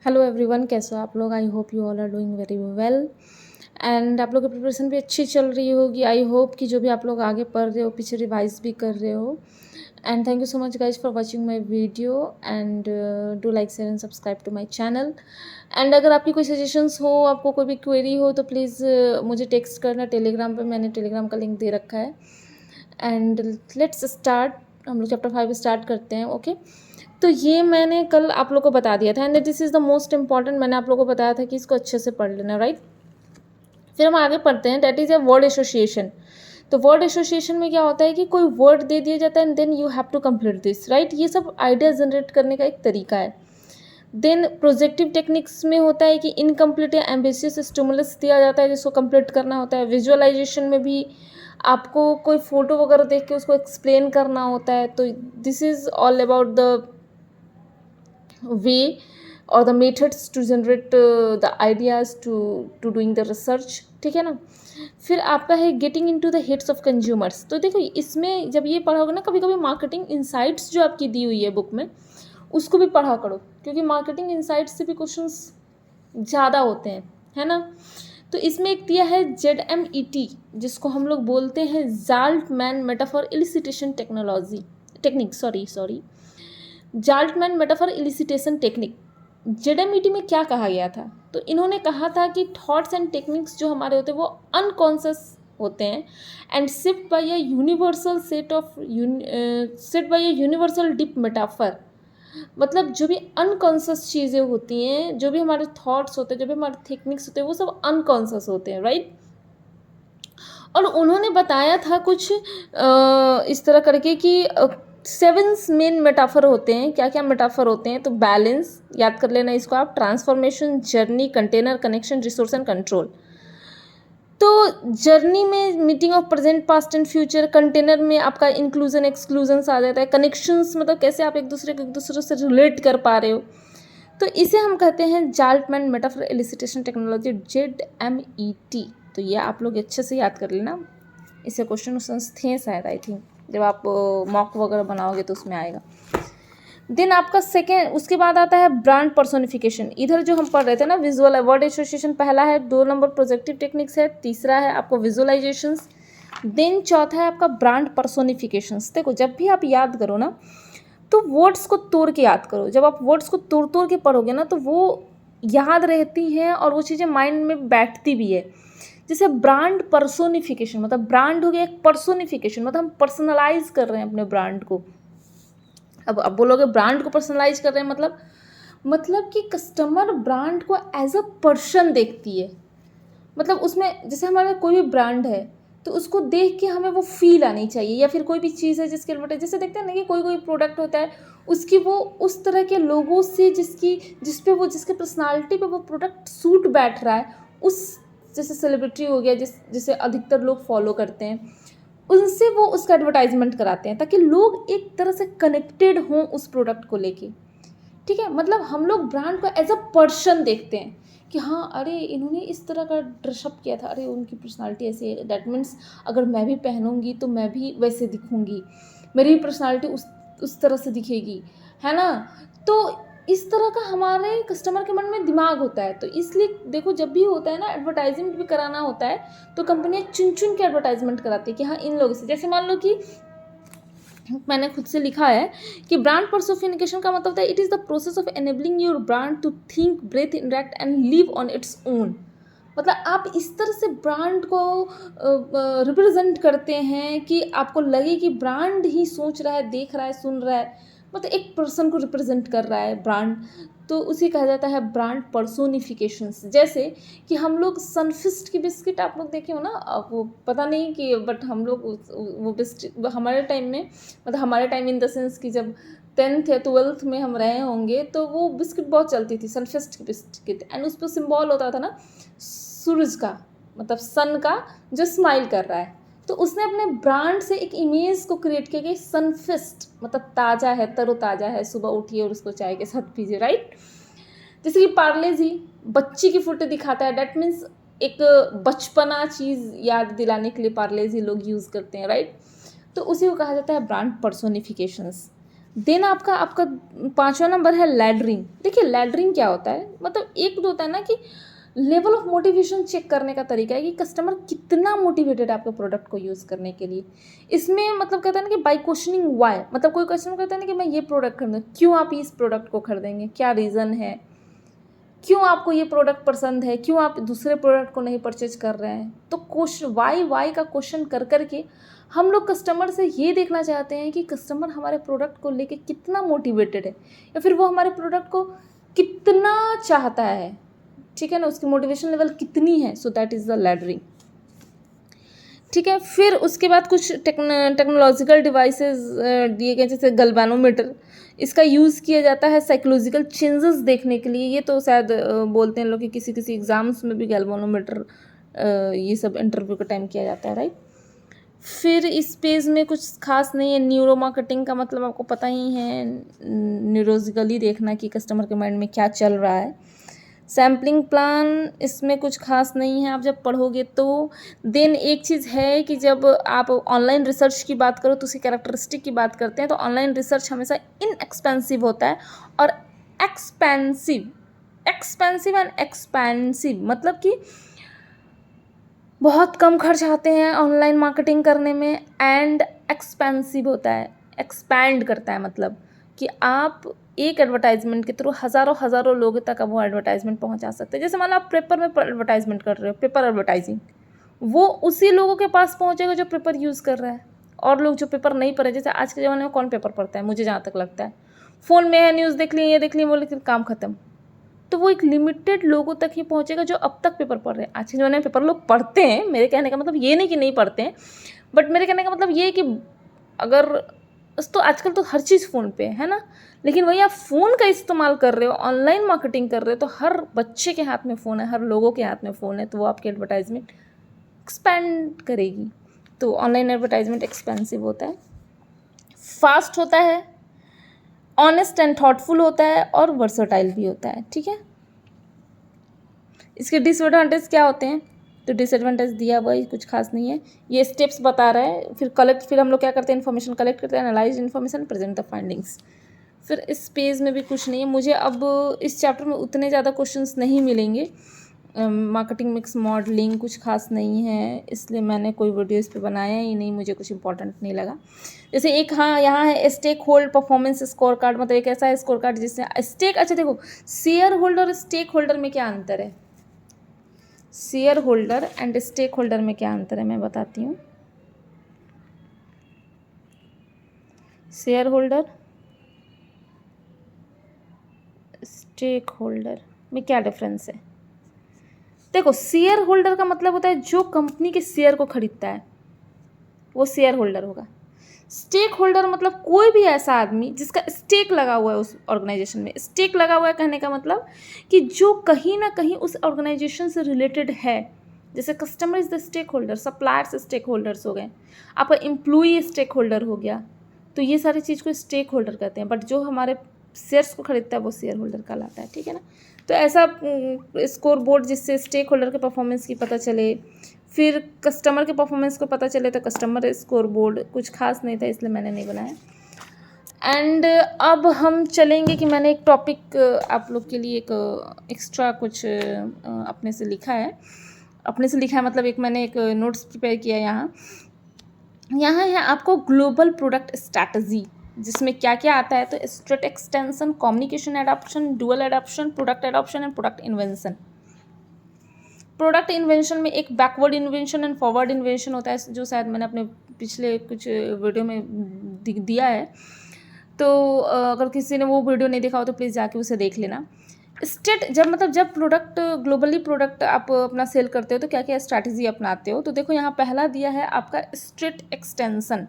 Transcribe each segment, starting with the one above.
Hello everyone, कैसे हो आप लोग। I hope you all are doing very well and आप लोग की प्रिपरेशन भी अच्छी चल रही होगी। आई होप कि जो भी आप लोग आगे पढ़ रहे हो पीछे रिवाइज भी कर रहे हो। And thank you so much guys for watching my video and do like share and subscribe to my channel. And अगर आपकी कोई सजेशंस हो, आपको कोई भी क्वेरी हो तो प्लीज़ मुझे टेक्स्ट करना टेलीग्राम पे। मैंने टेलीग्राम का लिंक दे रखा है। एंड लेट्स स्टार्ट, हम लोग चैप्टर 5 स्टार्ट करते हैं। ओके तो ये मैंने कल आप लोग को बता दिया था and this is the most important. मैंने आप लोग को बताया था कि इसको अच्छे से पढ़ लेना, राइट। फिर हम आगे पढ़ते हैं, that is a word association. तो वर्ड एसोसिएशन में क्या होता है कि कोई वर्ड दे दिया जाता है and then you have to complete this, right. ये सब आइडिया जनरेट करने का एक तरीका है। देन प्रोजेक्टिव टेक्निक्स में होता है कि इनकम्प्लीट या एम्बिशियस स्टिमुलस दिया जाता है जिसको कंप्लीट करना होता है। विजुअलाइजेशन में भी आपको कोई फोटो वगैरह देख के उसको एक्सप्लेन करना होता है। तो this is all about the way or the methods to generate the ideas to doing the research, ठीक है ना। फिर आपका है getting into the heads of consumers. तो देखो इसमें जब ये पढ़ोगे ना, कभी कभी मार्केटिंग इंसाइट्स जो आपकी दी हुई है बुक में उसको भी पढ़ा करो, क्योंकि मार्केटिंग इंसाइट्स से भी क्वेश्चंस ज़्यादा होते हैं, है ना। तो इसमें एक दिया है ZMET, जिसको हम लोग बोलते हैं Zaltman metaphor elicitation technology technique sorry Zaltman metaphor elicitation technique. ZMET में क्या कहा गया था, तो इन्होंने कहा था कि थॉट्स एंड टेक्निक्स जो हमारे होते हैं वो अनकॉन्शियस होते हैं and set by a universal deep metaphor. मतलब जो भी अनकॉन्शियस चीज़ें होती हैं, जो भी हमारे थॉट्स होते हैं, जो भी हमारे टेक्निक्स होते हैं, वो सब अनकॉन्शियस होते हैं, राइट। और उन्होंने बताया था कुछ इस तरह करके कि 7 मेन मेटाफर होते हैं। क्या क्या मेटाफर होते हैं, तो बैलेंस याद कर लेना इसको आप, transformation, journey, container, connection, resource and control. तो जर्नी में meeting of present, past and future. Container में आपका इंक्लूजन एक्सक्लूजन्स आ जाता है। कनेक्शंस मतलब कैसे आप एक दूसरे से रिलेट कर पा रहे हो। तो इसे हम कहते हैं Zaltman metaphor elicitation technology, ZMET। तो ये आप लोग अच्छे से याद कर लेना, इससे क्वेश्चन थे शायद, आई थिंक जब आप मॉक वगैरह बनाओगे तो उसमें आएगा। देन आपका सेकेंड, उसके बाद आता है ब्रांड पर्सोनिफिकेशन। इधर जो हम पढ़ रहे थे ना, विजुअल वर्ड एसोसिएशन पहला है, 2 नंबर प्रोजेक्टिव टेक्निक्स है, तीसरा है आपको विजुअलाइजेशंस, देन चौथा है आपका ब्रांड पर्सोनिफिकेशंस। देखो जब भी आप याद करो ना तो वर्ड्स को तोड़ के याद करो। जब आप वर्ड्स को तोड़ तोड़ के पढ़ोगे ना तो वो याद रहती हैं और वो चीज़ें माइंड में बैठती भी है। जैसे ब्रांड पर्सोनिफिकेशन, मतलब ब्रांड हो गया एक पर्सोनिफिकेशन, मतलब हम पर्सनलाइज कर रहे हैं अपने ब्रांड को। अब बोलोगे ब्रांड को पर्सनलाइज कर रहे हैं मतलब कि कस्टमर ब्रांड को एज अ पर्सन देखती है। मतलब उसमें जैसे हमारा कोई भी ब्रांड है तो उसको देख के हमें वो फील आनी चाहिए, या फिर कोई भी चीज़ है जिसके एडवर्टाइज, जैसे देखते हैं ना कि कोई प्रोडक्ट होता है उसकी वो उस तरह के लोगों से जिसके पर्सनालिटी पे वो प्रोडक्ट सूट बैठ रहा है, उस जैसे सेलिब्रिटी हो गया जिसे अधिकतर लोग फॉलो करते हैं, उनसे वो उसका एडवर्टाइजमेंट कराते हैं ताकि लोग एक तरह से कनेक्टेड हों उस प्रोडक्ट को लेके, ठीक है। मतलब हम लोग ब्रांड को एज अ पर्सन देखते हैं कि हाँ अरे इन्होंने इस तरह का ड्रेसअप किया था, अरे उनकी पर्सनालिटी ऐसे है, दैट मीन्स अगर मैं भी पहनूंगी तो मैं भी वैसे दिखूंगी, मेरी पर्सनालिटी उस तरह से दिखेगी, है ना। तो इस तरह का हमारे कस्टमर के मन में दिमाग होता है। तो इसलिए देखो जब भी होता है ना एडवर्टाइजमेंट भी कराना होता है तो कंपनियाँ चुन चुन के एडवर्टाइजमेंट कराती है कि हाँ इन लोगों से, जैसे मान लो कि मैंने खुद से लिखा है कि ब्रांड पर्सोनिफिकेशन का मतलब होता है it is the process of enabling your brand to think, breathe, interact and live on its own. मतलब आप इस तरह से ब्रांड को रिप्रेजेंट करते हैं कि आपको लगे कि ब्रांड ही सोच रहा है, देख रहा है, सुन रहा है, मतलब एक पर्सन को रिप्रेजेंट कर रहा है ब्रांड। तो उसे कहा जाता है ब्रांड पर्सोनिफिकेशंस। जैसे कि हम लोग सनफिस्ट की बिस्किट आप लोग देखे हो ना, वो पता नहीं कि बट हम लोग वो बिस्किट हमारे टाइम में, मतलब हमारे टाइम इन द सेंस कि जब 10th या 12th में हम रहे होंगे तो वो बिस्किट बहुत चलती थी, सनफिस्ट की बिस्किट। एंड उस पर सिम्बॉल होता था ना सूरज का, मतलब सन का जो स्माइल कर रहा है। तो उसने अपने ब्रांड से एक इमेज को क्रिएट किया कि सनफिस्ट मतलब ताज़ा है, तरोताज़ा है, सुबह उठिए और उसको चाय के साथ पीजिए, राइट। जैसे कि पार्ले जी बच्ची की फोटो दिखाता है, डैट मीन्स एक बचपना चीज़ याद दिलाने के लिए पार्ले जी लोग यूज़ करते हैं, राइट। तो उसी को कहा जाता है ब्रांड पर्सोनिफिकेशंस। देन आपका आपका 5वां नंबर है लैडरिंग। देखिए लैडरिंग क्या होता है, मतलब एक तो होता है ना कि लेवल ऑफ मोटिवेशन चेक करने का तरीका है कि कस्टमर कितना मोटिवेटेड है आपके प्रोडक्ट को यूज़ करने के लिए। इसमें मतलब कहते हैं ना कि बाय क्वेश्चनिंग वाई, मतलब कोई क्वेश्चन कहता है ना कि मैं ये प्रोडक्ट खरीदूँ, क्यों आप इस प्रोडक्ट को खरीदेंगे, क्या रीज़न है, क्यों आपको ये प्रोडक्ट पसंद है, क्यों आप दूसरे प्रोडक्ट को नहीं परचेज कर रहे हैं। तो क्वेश्चन वाई का क्वेश्चन कर करके हम लोग कस्टमर से ये देखना चाहते हैं कि कस्टमर हमारे प्रोडक्ट को लेके कितना मोटिवेटेड है, या फिर वो हमारे प्रोडक्ट को कितना चाहता है, ठीक है ना, उसकी मोटिवेशन लेवल कितनी है। सो दैट इज़ द लैडरिंग, ठीक है। फिर उसके बाद कुछ टेक्नोलॉजिकल डिवाइसेस दिए गए, जैसे गैल्वेनोमीटर। इसका यूज़ किया जाता है साइकोलॉजिकल चेंजेस देखने के लिए। ये तो शायद बोलते हैं लोग कि किसी किसी एग्ज़ाम्स में भी गैल्वेनोमीटर ये सब इंटरव्यू के टाइम किया जाता है, राइट। फिर इस पेज में कुछ खास नहीं है। न्यूरो मार्केटिंग का मतलब आपको पता ही है, न्यूरोलॉजिकली देखना कि कस्टमर के माइंड में क्या चल रहा है। सैम्पलिंग प्लान, इसमें कुछ खास नहीं है, आप जब पढ़ोगे तो। देन एक चीज़ है कि जब आप ऑनलाइन रिसर्च की बात करो तो उसकी कैरेक्टरिस्टिक की बात करते हैं, तो ऑनलाइन रिसर्च हमेशा इनएक्सपेंसिव होता है और एक्सपेंसिव एंड एक्सपेंसिव, मतलब कि बहुत कम खर्च आते हैं ऑनलाइन मार्केटिंग करने में, एंड एक्सपेंसिव होता है, एक्सपैंड करता है, मतलब कि आप एक एडवर्टाइजमेंट के थ्रू हज़ारों लोगों तक अब वो एडवर्टाइजमेंट पहुंचा सकते हैं। जैसे मान लो आप पेपर में एडवर्टाइजमेंट कर रहे हो, पेपर एडवर्टाइजिंग, वो उसी लोगों के पास पहुंचेगा जो पेपर यूज़ कर रहा है। और लोग जो पेपर नहीं पढ़े, जैसे आज के ज़माने में कौन पेपर पढ़ता है, मुझे जहाँ तक लगता है फ़ोन में है, न्यूज़ देख ली, ये देख ली, वो लेकिन काम ख़त्म। तो वो एक लिमिटेड लोगों तक ही पहुंचेगा जो अब तक पेपर पढ़ रहे हैं। आज के ज़माने में पेपर लोग पढ़ते हैं, मेरे कहने का मतलब ये नहीं कि नहीं पढ़ते हैं, बट मेरे कहने का मतलब ये है कि अगर तो आजकल तो हर चीज़ फ़ोन पे है ना, लेकिन वही आप फ़ोन का इस्तेमाल कर रहे हो, ऑनलाइन मार्केटिंग कर रहे हो, तो हर बच्चे के हाथ में फ़ोन है, हर लोगों के हाथ में फ़ोन है, तो वो आपकी एडवर्टाइजमेंट एक्सपेंड करेगी। तो ऑनलाइन एडवर्टाइजमेंट एक्सपेंसिव होता है, फास्ट होता है, ऑनेस्ट एंड थॉटफुल होता है, और वर्सटाइल भी होता है, ठीक है। इसके डिसएडवांटेज क्या होते हैं, तो डिसएडवांटेज दिया हुआ ही कुछ खास नहीं है, ये स्टेप्स बता रहा है। फिर हम लोग क्या करते हैं, इन्फॉर्मेशन कलेक्ट करते हैं, analyse information, present the findings. फिर इस पेज में भी कुछ नहीं है। मुझे अब इस चैप्टर में उतने ज़्यादा क्वेश्चंस नहीं मिलेंगे। मार्केटिंग मिक्स मॉडलिंग कुछ खास नहीं है, इसलिए मैंने कोई वीडियो इस पर बनाया ही नहीं, मुझे कुछ इंपॉर्टेंट नहीं लगा। जैसे एक हाँ यहाँ है stake hold performance scorecard, मतलब एक ऐसा स्कोर कार्ड जिससे स्टेक, अच्छा देखो शेयर होल्डर और स्टेक होल्डर में क्या अंतर है, shareholder and stakeholder में क्या अंतर है मैं बताती हूँ। शेयर होल्डर स्टेक होल्डर में क्या डिफरेंस है। देखो शेयर होल्डर का मतलब होता है जो कंपनी के शेयर को खरीदता है वो शेयर होल्डर होगा। स्टेक होल्डर मतलब कोई भी ऐसा आदमी जिसका स्टेक लगा हुआ है उस ऑर्गेनाइजेशन में। स्टेक लगा हुआ है कहने का मतलब कि जो कहीं ना कहीं उस ऑर्गेनाइजेशन से रिलेटेड है। जैसे customer is the stakeholder, suppliers stakeholders हो गए, आपका एम्प्लॉई स्टेक होल्डर हो गया, तो ये सारी चीज़ को स्टेक होल्डर कहते हैं। बट जो हमारे शेयर्स को खरीदता है वो शेयर होल्डर कहलाता है, ठीक है ना। तो ऐसा स्कोर बोर्ड जिससे स्टेक होल्डर के परफॉर्मेंस की पता चले, फिर कस्टमर के परफॉर्मेंस को पता चले, तो कस्टमर स्कोर बोर्ड कुछ खास नहीं था इसलिए मैंने नहीं बनाया। एंड अब हम चलेंगे कि मैंने एक टॉपिक आप लोग के लिए एक एक्स्ट्रा कुछ अपने से लिखा है, मतलब एक मैंने एक नोट्स प्रिपेयर किया यहाँ है आपको ग्लोबल प्रोडक्ट स्ट्रैटेजी, जिसमें क्या क्या आता है, तो straight extension, communication adoption, dual adoption, product adoption and product invention. Product invention में एक backward invention and forward invention होता है, जो शायद मैंने अपने पिछले कुछ वीडियो में दिया है। तो अगर किसी ने वो वीडियो नहीं देखा हो तो प्लीज़ जाके उसे देख लेना। स्टेट जब प्रोडक्ट ग्लोबली प्रोडक्ट आप अपना सेल करते हो तो क्या क्या स्ट्रैटेजी अपनाते हो, तो देखो यहाँ पहला दिया है आपका स्ट्रेट एक्सटेंशन।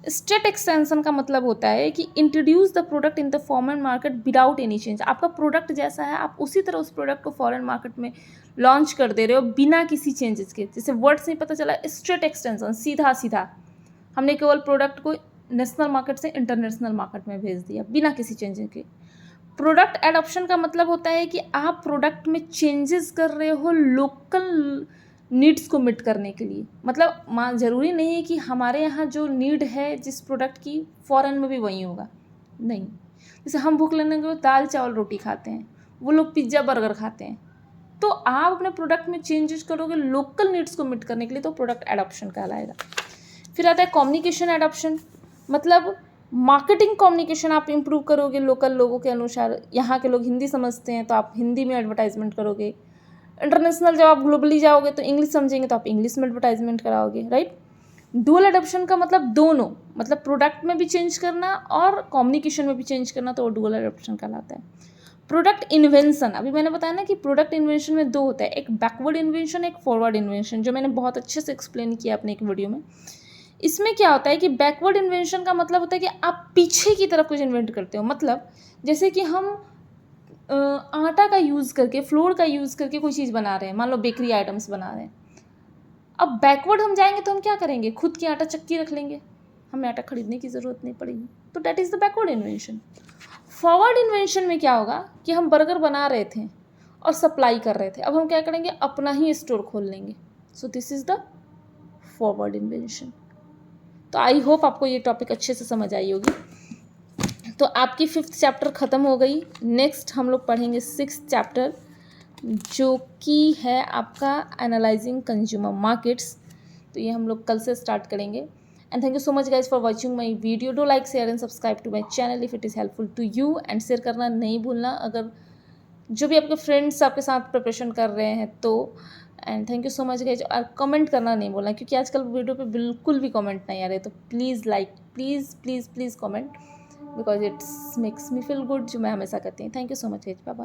स्टेट एक्सटेंशन का मतलब होता है कि introduce the product in the foreign market without any change. आपका प्रोडक्ट जैसा है आप उसी तरह उस प्रोडक्ट को फॉरेन मार्केट में लॉन्च कर दे रहे हो बिना किसी चेंजेस के। जैसे वर्ड से ही पता चला, स्ट्रेट एक्सटेंशन, सीधा हमने केवल प्रोडक्ट को नेशनल मार्केट से इंटरनेशनल मार्केट में भेज दिया बिना किसी चेंजेस के। प्रोडक्ट एडॉप्शन का मतलब होता है कि आप प्रोडक्ट में चेंजेस कर रहे हो लोकल नीड्स को मीट करने के लिए। मतलब ज़रूरी नहीं है कि हमारे यहाँ जो नीड है जिस प्रोडक्ट की फॉरेन में भी वही होगा, नहीं। जैसे हम भूख लगने के बाद दाल चावल रोटी खाते हैं, वो लोग पिज्ज़ा बर्गर खाते हैं। तो आप अपने प्रोडक्ट में चेंजेस करोगे लोकल नीड्स को मीट करने के लिए, तो प्रोडक्ट एडॉप्शन कहलाएगा। फिर आता है कम्युनिकेशन एडॉप्शन, मतलब मार्केटिंग कम्युनिकेशन आप इम्प्रूव करोगे लोकल लोगों के अनुसार। यहाँ के लोग हिंदी समझते हैं तो आप हिंदी में एडवर्टाइजमेंट करोगे। इंटरनेशनल जब आप ग्लोबली जाओगे तो इंग्लिश समझेंगे तो आप इंग्लिश में एडवर्टाइजमेंट कराओगे, राइट। डुअल एडॉप्शन का मतलब दोनों, मतलब प्रोडक्ट में भी चेंज करना और कम्युनिकेशन में भी चेंज करना, तो वो डुअल एडॉप्शन कहलाता है। प्रोडक्ट इन्वेंशन, अभी मैंने बताया ना कि प्रोडक्ट इन्वेंशन में दो होता है, एक बैकवर्ड इन्वेंशन, एक फॉरवर्ड इन्वेंशन, जो मैंने बहुत अच्छे से एक्सप्लेन किया अपने एक वीडियो में। इसमें क्या होता है कि बैकवर्ड इन्वेंशन का मतलब होता है कि आप पीछे की तरफ कुछ इन्वेंट करते हो। मतलब जैसे कि हम आटा का यूज़ करके, फ्लोर का यूज़ करके कोई चीज़ बना रहे हैं, मान लो बेकरी आइटम्स बना रहे हैं। अब बैकवर्ड हम जाएंगे तो हम क्या करेंगे, खुद की आटा चक्की रख लेंगे, हमें आटा खरीदने की ज़रूरत नहीं पड़ेगी। तो that is the backward invention. Forward invention में क्या होगा कि हम बर्गर बना रहे थे और सप्लाई कर रहे थे, अब हम क्या करेंगे, अपना ही स्टोर खोल लेंगे। So this is the forward invention. तो आई होप आपको ये टॉपिक अच्छे से समझ आई होगी। तो आपकी 5th चैप्टर ख़त्म हो गई। नेक्स्ट हम लोग पढ़ेंगे 6th चैप्टर, जो कि है आपका एनालाइजिंग कंज्यूमर मार्केट्स। तो ये हम लोग कल से स्टार्ट करेंगे। And thank you so much guys for watching my video. Do like, share and subscribe to my channel if it is helpful to you, and share करना नहीं भूलना अगर जो भी आपके फ्रेंड्स आपके साथ प्रिपरेशन कर रहे हैं तो। And thank you so much guys. और कमेंट करना नहीं बोलना, क्योंकि आजकल वीडियो पे बिल्कुल भी कमेंट नहीं आ रहे, तो please like, please please please comment, because it's makes me feel good, जो मैं हमेशा करती हूँ। Thank you so much guys, bye bye.